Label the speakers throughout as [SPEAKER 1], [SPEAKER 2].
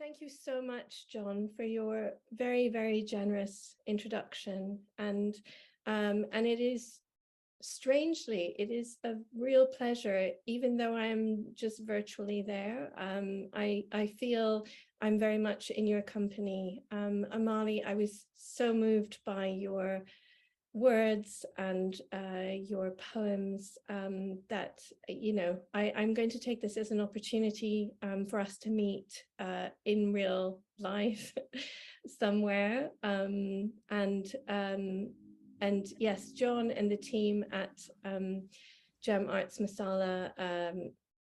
[SPEAKER 1] Thank you so much, John, for your very, very generous introduction. And it is strangely, it is a real pleasure, even though I'm just virtually there. I feel I'm very much in your company. Amali, I was so moved by your words and your poems that, I'm going to take this as an opportunity for us to meet in real life somewhere. And yes, John and the team at Gem Arts Masala,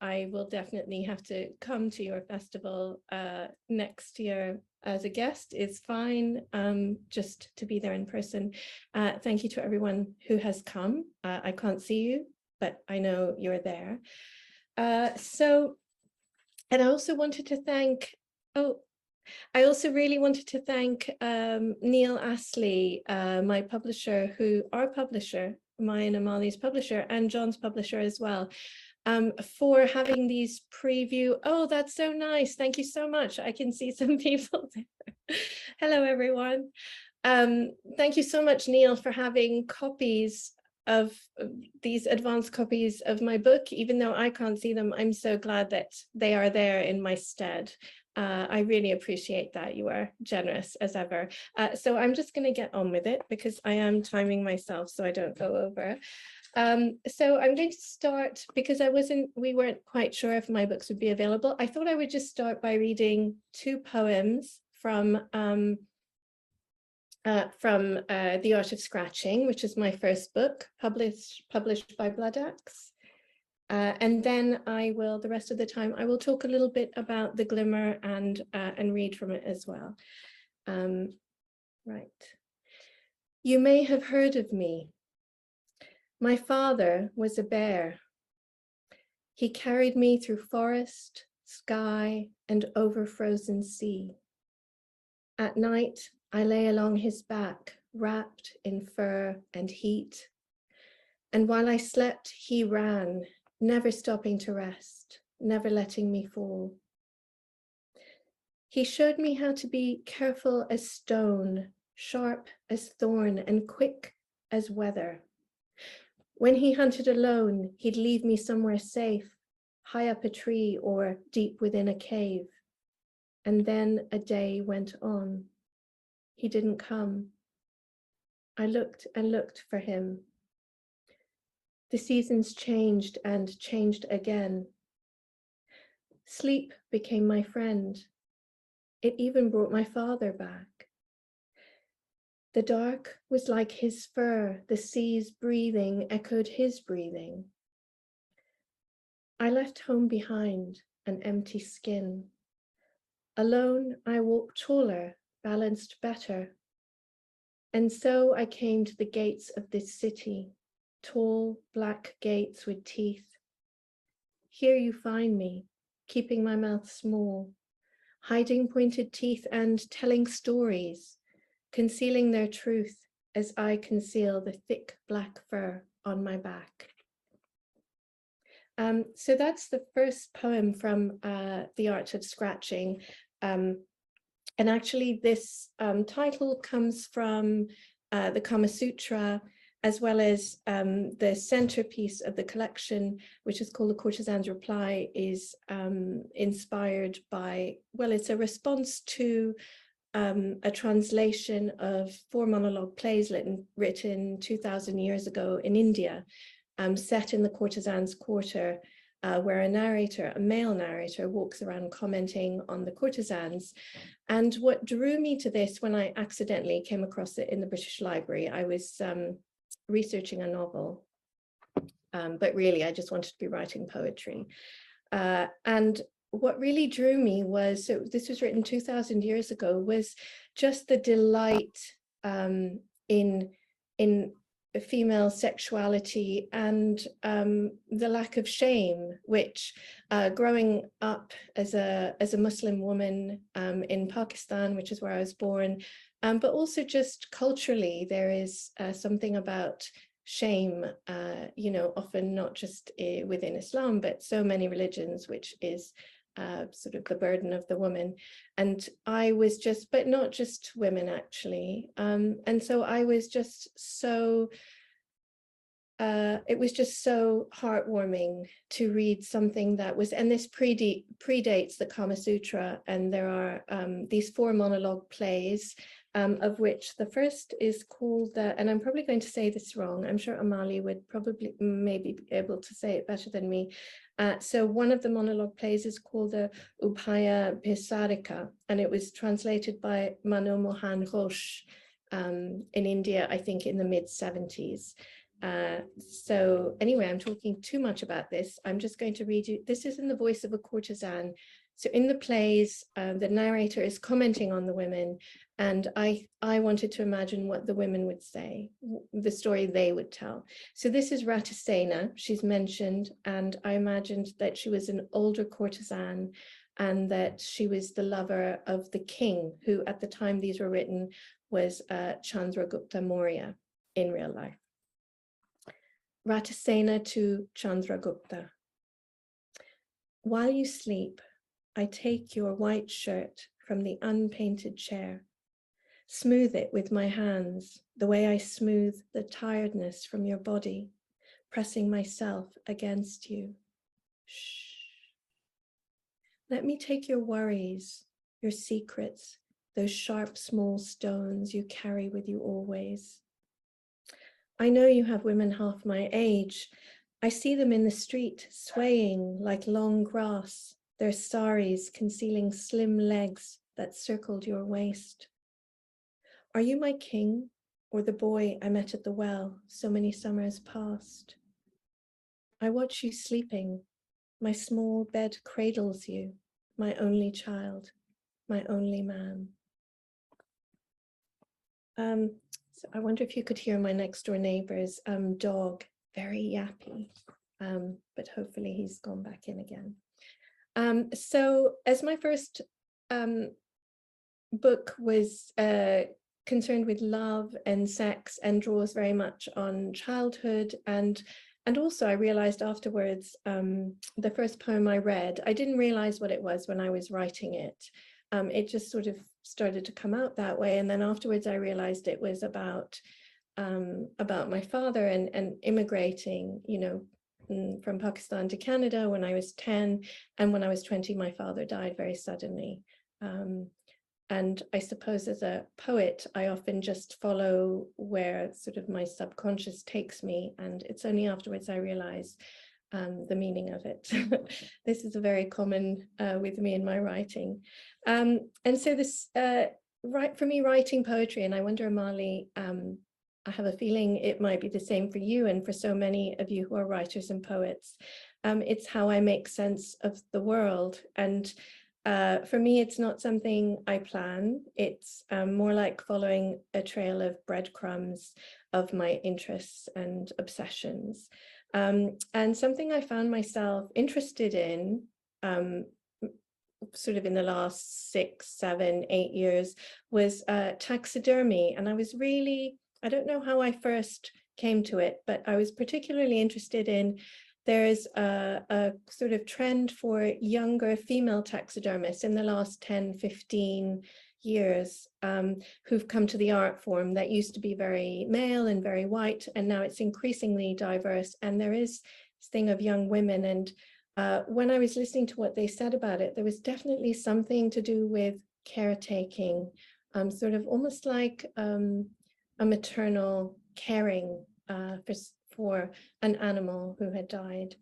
[SPEAKER 1] I will definitely have to come to your festival next year as a guest. Is fine, just to be there in person. Thank you to everyone who has come. I can't see you, but I know you're there. And I also wanted to thank, I also really wanted to thank Neil Astley, my publisher, our publisher, mine and Amali's publisher, and John's publisher as well, for having these preview. Oh, that's so nice. Thank you so much. I can see some people there. Hello, everyone. Thank you so much, Neil, for having copies of these advanced copies of my book. Even though I can't see them, I'm so glad that they are there in my stead. I really appreciate that. You are generous as ever. So I'm just going to get on with it because I am timing myself so I don't go over. So I'm going to start because we weren't quite sure if my books would be available. I thought I would just start by reading two poems from The Art of Scratching, which is my first book, published by Blood Axe. And then the rest of the time, I will talk a little bit about the Glimmer and read from it as well. Right. You may have heard of me. My father was a bear. He carried me through forest, sky, and over frozen sea. At night, I lay along his back, wrapped in fur and heat. And while I slept, he ran, never stopping to rest, never letting me fall. He showed me how to be careful as stone, sharp as thorn, and quick as weather. When he hunted alone, he'd leave me somewhere safe, high up a tree or deep within a cave. And then a day went on. He didn't come. I looked and looked for him. The seasons changed and changed again. Sleep became my friend. It even brought my father back. The dark was like his fur, the sea's breathing echoed his breathing. I left home behind, an empty skin. Alone, I walked taller, balanced better. And so I came to the gates of this city, tall, black gates with teeth. Here you find me, keeping my mouth small, hiding pointed teeth and telling stories, concealing their truth as I conceal the thick black fur on my back. So that's the first poem from The Art of Scratching. And actually this title comes from the Kama Sutra, as well as the centerpiece of the collection, which is called The Courtesan's Reply, is inspired by, well, it's a response to a translation of 4 monologue plays written 2,000 years ago in India, set in the courtesan's quarter, where a male narrator, walks around commenting on the courtesans. And what drew me to this, when I accidentally came across it in the British Library, I was researching a novel, but really I just wanted to be writing poetry. And what really drew me was, so this was written 2,000 years ago, was just the delight in female sexuality and the lack of shame, which growing up as a Muslim woman in Pakistan, which is where I was born, but also just culturally, there is something about shame, often not just within Islam, but so many religions, which is sort of the burden of the woman. And I was just, but not just women actually. And so I was just so, it was just so heartwarming to read something that was, and this predates the Kama Sutra, and there are these 4 monologue plays, of which the first is called, and I'm probably going to say this wrong, I'm sure Amali would probably maybe be able to say it better than me. So one of the monologue plays is called the Upaya Pisarika, and it was translated by Mano Mohan Ghosh in India, I think in the mid-70s. So anyway, I'm talking too much about this. I'm just going to read you. This is in the voice of a courtesan. So in the plays, the narrator is commenting on the women, and I wanted to imagine what the women would say, the story they would tell. So this is Ratasena, she's mentioned, and I imagined that she was an older courtesan and that she was the lover of the king, who at the time these were written was Chandragupta Maurya in real life. Ratasena to Chandragupta. While you sleep, I take your white shirt from the unpainted chair, smooth it with my hands, the way I smooth the tiredness from your body, pressing myself against you. Shh. Let me take your worries, your secrets, those sharp small stones you carry with you always. I know you have women half my age. I see them in the street, swaying like long grass, their saris concealing slim legs that circled your waist. Are you my king, or the boy I met at the well so many summers past? I watch you sleeping. My small bed cradles you, my only child, my only man. So I wonder if you could hear my next door neighbor's dog, very yappy, but hopefully he's gone back in again. So as my first book was concerned with love and sex and draws very much on childhood, and also I realized afterwards, the first poem I read, I didn't realize what it was when I was writing it. It just sort of started to come out that way, and then afterwards I realized it was about my father and immigrating, you know, from Pakistan to Canada when I was 10, and when I was 20 my father died very suddenly. And I suppose as a poet I often just follow where sort of my subconscious takes me, and it's only afterwards I realize the meaning of it. This is a very common with me in my writing. And so this, for me, writing poetry, and I wonder, Amali, I have a feeling it might be the same for you and for so many of you who are writers and poets. It's how I make sense of the world. And for me, it's not something I plan. It's more like following a trail of breadcrumbs of my interests and obsessions. And something I found myself interested in sort of in the last 6, 7, 8 years was taxidermy. And I was really, I don't know how I first came to it, but I was particularly interested in, there's a sort of trend for younger female taxidermists in the last 10, 15 years who've come to the art form that used to be very male and very white, and now it's increasingly diverse, and there is this thing of young women. And when I was listening to what they said about it, there was definitely something to do with caretaking, sort of almost like a maternal caring for an animal who had died.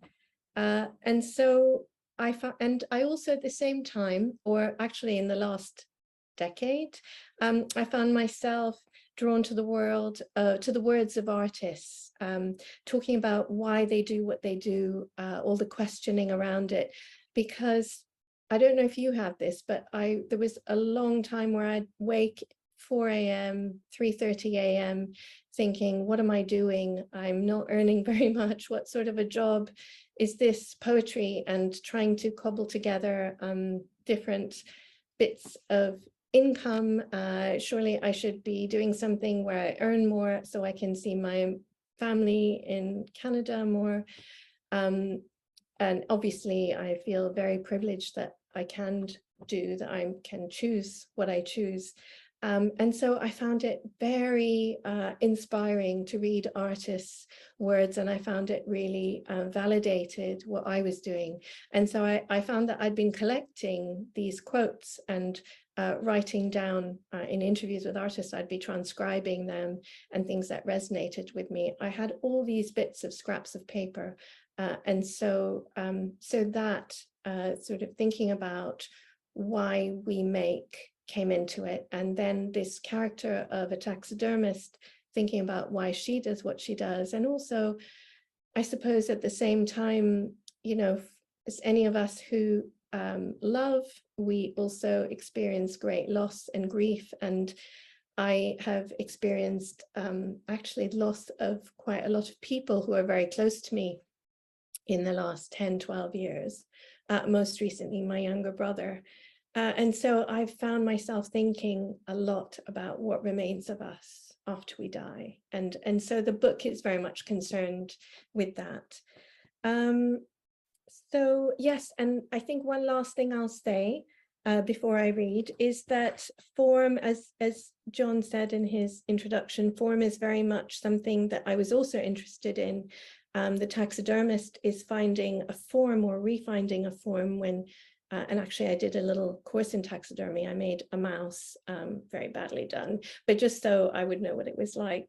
[SPEAKER 1] And so I found, and I also at the same time, or actually in the last decade, I found myself drawn to the world, to the words of artists, talking about why they do what they do, all the questioning around it, because I don't know if you have this, but there was a long time where I'd wake 4 a.m., 3:30 a.m. thinking, what am I doing? I'm not earning very much. What sort of a job is this? Poetry, and trying to cobble together different bits of income. Surely I should be doing something where I earn more so I can see my family in Canada more. And obviously I feel very privileged that I can do, that I can choose what I choose. And so I found it very inspiring to read artists' words, and I found it really validated what I was doing. And so I found that I'd been collecting these quotes and writing down in interviews with artists. I'd be transcribing them and things that resonated with me. I had all these bits of scraps of paper. And so that sort of thinking about why we make came into it. And then this character of a taxidermist, thinking about why she does what she does. And also, I suppose at the same time, you know, as any of us who love, we also experience great loss and grief. And I have experienced actually loss of quite a lot of people who are very close to me in the last 10, 12 years. Most recently, my younger brother. And so I've found myself thinking a lot about what remains of us after we die. And so the book is very much concerned with that. So yes, and I think one last thing I'll say before I read is that form, as John said in his introduction, form is very much something that I was also interested in. The taxidermist is finding a form or refinding a form when and actually I did a little course in taxidermy. I made a mouse, very badly done, but just so I would know what it was like.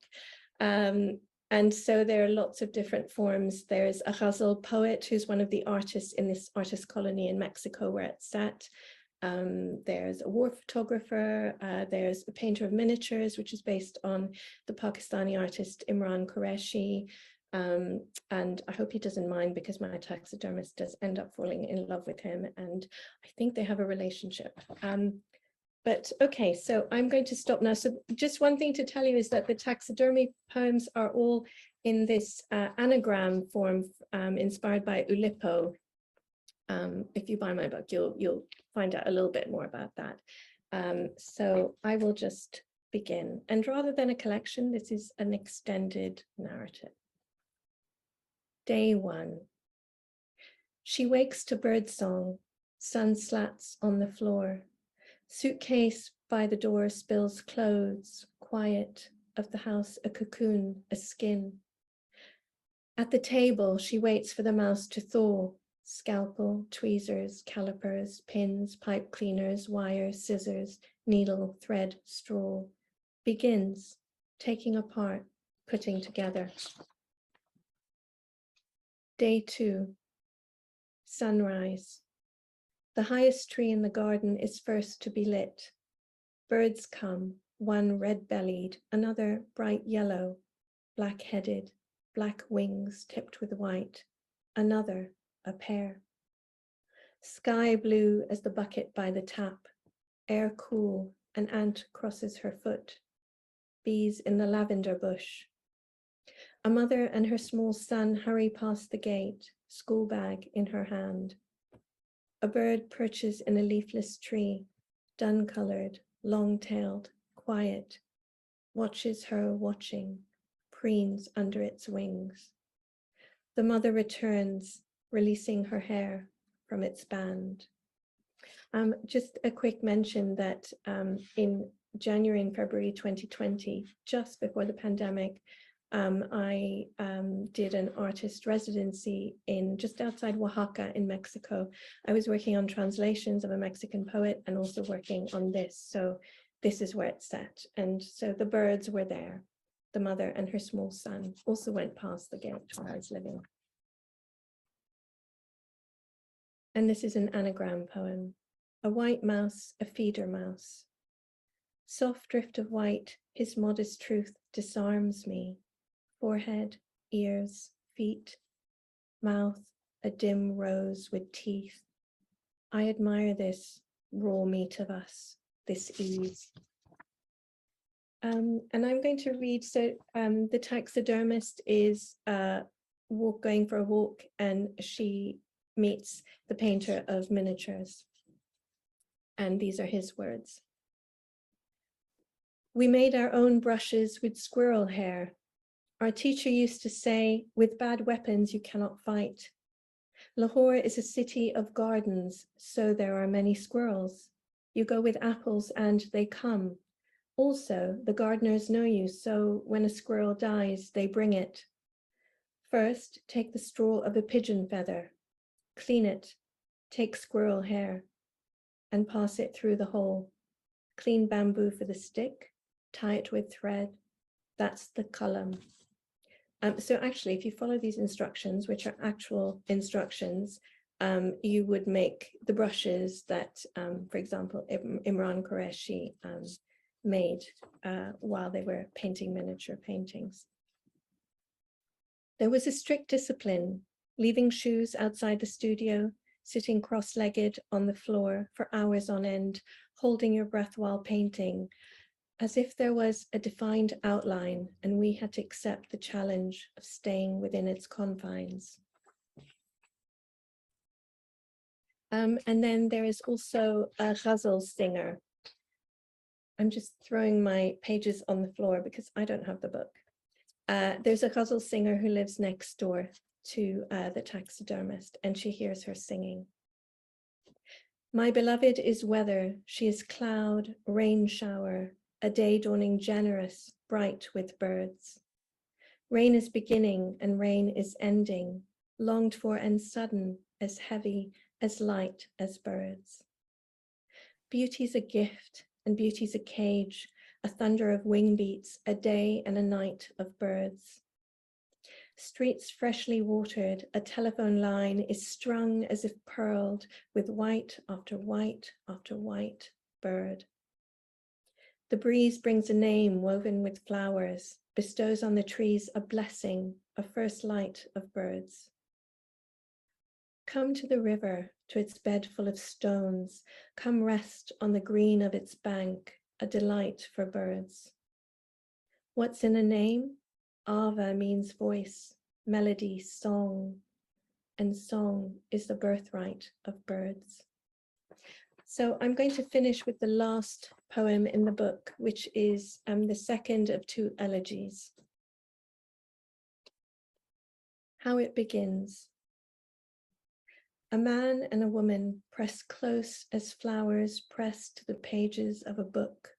[SPEAKER 1] And so there are lots of different forms. There's a ghazal poet who's one of the artists in this artist colony in Mexico where it's set. There's a war photographer. There's a painter of miniatures, which is based on the Pakistani artist Imran Quraishi. And I hope he doesn't mind, because my taxidermist does end up falling in love with him, and I think they have a relationship. But okay, so I'm going to stop now. So just one thing to tell you is that the taxidermy poems are all in this anagram form, inspired by Oulipo. If you buy my book, you'll find out a little bit more about that. So I will just begin. And rather than a collection, this is an extended narrative. Day 1. She wakes to birdsong, sun slats on the floor. Suitcase by the door spills clothes, quiet, of the house a cocoon, a skin. At the table, she waits for the mouse to thaw. Scalpel, tweezers, calipers, pins, pipe cleaners, wire, scissors, needle, thread, straw. Begins, taking apart, putting together. Day 2. Sunrise. The highest tree in the garden is first to be lit. Birds come, one red-bellied, another bright yellow, black-headed, black wings tipped with white, another, a pair. Sky blue as the bucket by the tap, air cool, an ant crosses her foot. Bees in the lavender bush. A mother and her small son hurry past the gate, school bag in her hand. A bird perches in a leafless tree, dun-colored, long-tailed, quiet, watches her watching, preens under its wings. The mother returns, releasing her hair from its band. Just a quick mention that in January and February 2020, just before the pandemic, I did an artist residency in just outside Oaxaca in Mexico. I was working on translations of a Mexican poet and also working on this. So this is where it's set. And so the birds were there. The mother and her small son also went past the gate where I was living. And this is an anagram poem. A white mouse, a feeder mouse. Soft drift of white, his modest truth disarms me. Forehead, ears, feet, mouth, a dim rose with teeth. I admire this raw meat of us, this ease. And I'm going to read, so the taxidermist is going for a walk, and she meets the painter of miniatures. And these are his words. We made our own brushes with squirrel hair. Our teacher used to say, with bad weapons, you cannot fight. Lahore is a city of gardens, so there are many squirrels. You go with apples and they come. Also, the gardeners know you, so when a squirrel dies, they bring it. First, take the straw of a pigeon feather, clean it, take squirrel hair, and pass it through the hole. Clean bamboo for the stick, tie it with thread. That's the kalam. So actually, if you follow these instructions, which are actual instructions, you would make the brushes that, for example, Imran Quraishi made while they were painting miniature paintings. There was a strict discipline, leaving shoes outside the studio, sitting cross-legged on the floor for hours on end, holding your breath while painting, as if there was a defined outline and we had to accept the challenge of staying within its confines. And then there is also a ghazal singer. I'm just throwing my pages on the floor because I don't have the book. There's a ghazal singer who lives next door to the taxidermist, and she hears her singing. My beloved is weather, she is cloud, rain shower, a day dawning generous, bright with birds. Rain is beginning and rain is ending, longed for and sudden, as heavy, as light as birds. Beauty's a gift and beauty's a cage, a thunder of wing beats, a day and a night of birds. Streets freshly watered, a telephone line is strung as if pearled with white after white after white bird. The breeze brings a name woven with flowers, bestows on the trees a blessing, a first light of birds. Come to the river, to its bed full of stones. Come rest on the green of its bank, a delight for birds. What's in a name? Ava means voice, melody, song, and song is the birthright of birds. So I'm going to finish with the last poem in the book, which is the second of two elegies. How it begins. A man and a woman press close as flowers press to the pages of a book.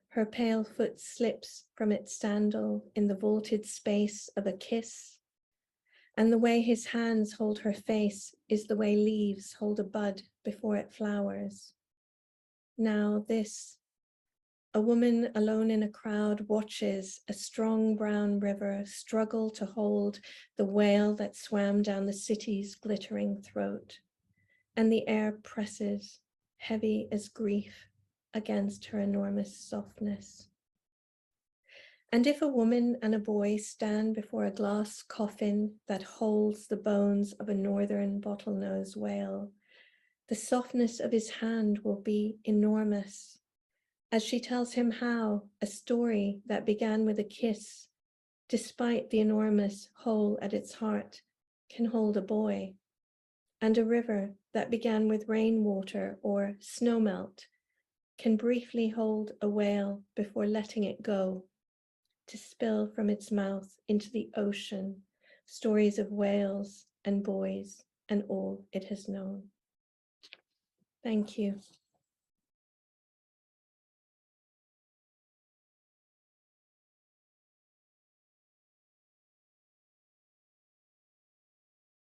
[SPEAKER 1] Her pale foot slips from its sandal in the vaulted space of a kiss. And the way his hands hold her face is the way leaves hold a bud before it flowers. Now this, a woman alone in a crowd watches a strong brown river struggle to hold the whale that swam down the city's glittering throat. And the air presses, heavy as grief, against her enormous softness. And if a woman and a boy stand before a glass coffin that holds the bones of a northern bottlenose whale, the softness of his hand will be enormous, as she tells him how a story that began with a kiss, despite the enormous hole at its heart, can hold a boy, and a river that began with rainwater or snowmelt can briefly hold a whale before letting it go, to spill from its mouth into the ocean stories of whales and boys and all it has known. Thank you.